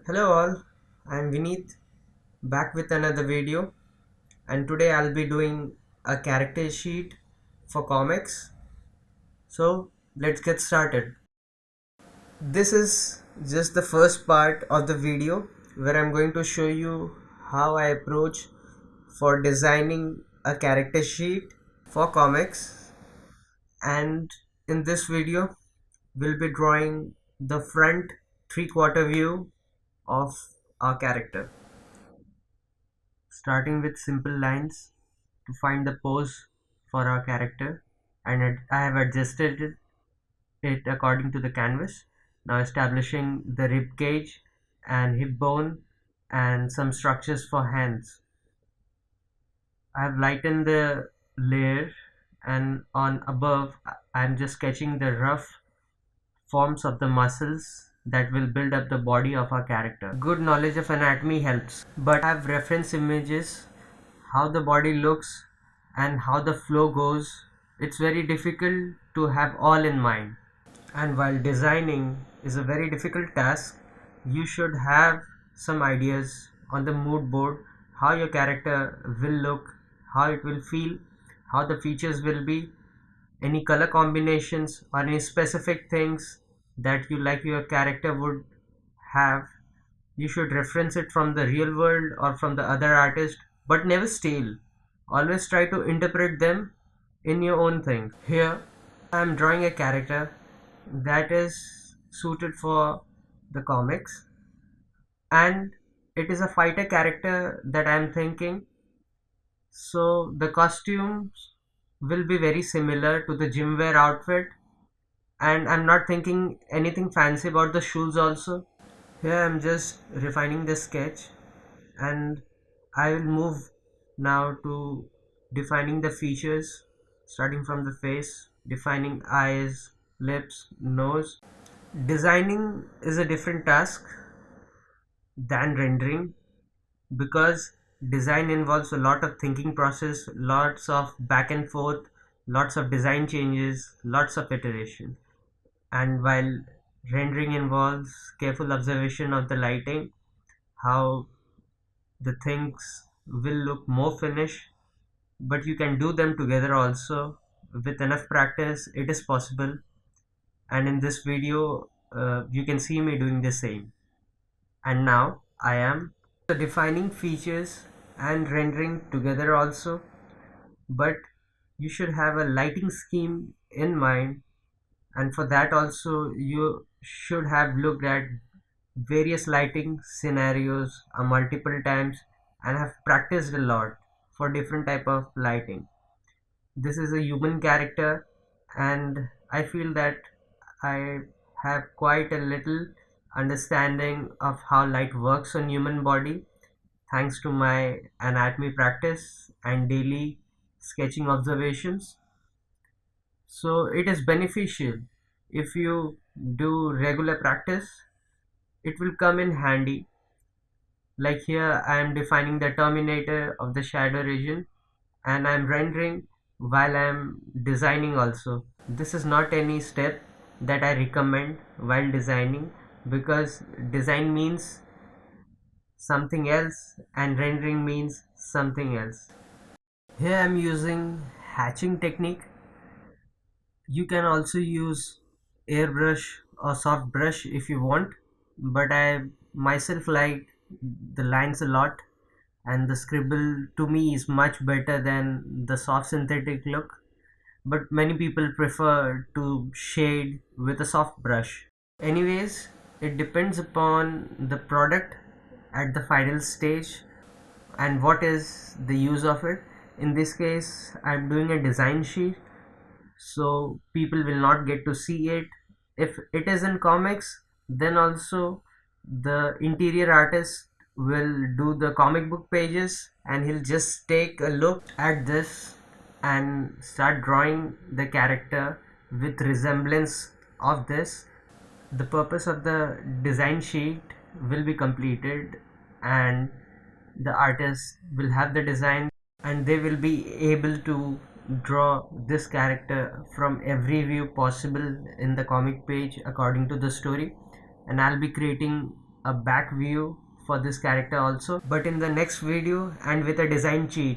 Hello all, I'm Vineet back with another video, and today I'll be doing a character sheet for comics. So let's get started. This is just the first part of the video where I'm going to show you how I approach for designing a character sheet for comics, and in this video we'll be drawing the front three-quarter view of our character, starting with simple lines to find the pose for our character, and I have adjusted it according to the canvas. Now establishing the rib cage and hip bone and some structures for hands. I have lightened the layer, and on above I am just sketching the rough forms of the muscles that will build up the body of our character. Good knowledge of anatomy helps, but I have reference images, how the body looks and how the flow goes. It's very difficult to have all in mind. And while designing is a very difficult task, you should have some ideas on the mood board, how your character will look, how it will feel, how the features will be, any color combinations or any specific things that you like your character would have. You should reference it from the real world or from the other artist, but never steal. Always try to interpret them in your own thing. Here I am drawing a character that is suited for the comics, and it is a fighter character that I am thinking. So the costumes will be very similar to the gym wear outfit, and I'm not thinking anything fancy about the shoes also. Here I'm just refining the sketch, and I will move now to defining the features, starting from the face, defining eyes, lips, nose. Designing is a different task than rendering, because design involves a lot of thinking process, lots of back and forth, lots of design changes, lots of iteration. And while rendering involves careful observation of the lighting, how the things will look more finished, but you can do them together also. With enough practice it is possible, and in this video you can see me doing the same. And now I am defining features and rendering together also, but you should have a lighting scheme in mind, and for that also you should have looked at various lighting scenarios multiple times and have practiced a lot for different type of lighting. This is a human character, and I feel that I have quite a little understanding of how light works on human body, thanks to my anatomy practice and daily sketching observations. So it is beneficial if you do regular practice. It will come in handy. Like here I am defining the terminator of the shadow region, and I am rendering while I am designing also. This is not any step that I recommend while designing, because design means something else and rendering means something else. Here I am using hatching technique. You can also use airbrush or soft brush if you want, but I myself like the lines a lot, and the scribble to me is much better than the soft synthetic look, but many people prefer to shade with a soft brush. Anyways, it depends upon the product at the final stage and what is the use of it. In this case I'm doing a design sheet, so people will not get to see it. If it is in comics, then also the interior artist will do the comic book pages, and he'll just take a look at this and start drawing the character with resemblance of this. The purpose of the design sheet will be completed, and the artist will have the design, and they will be able to draw this character from every view possible in the comic page according to the story. And I'll be creating a back view for this character also, but in the next video and with a design cheat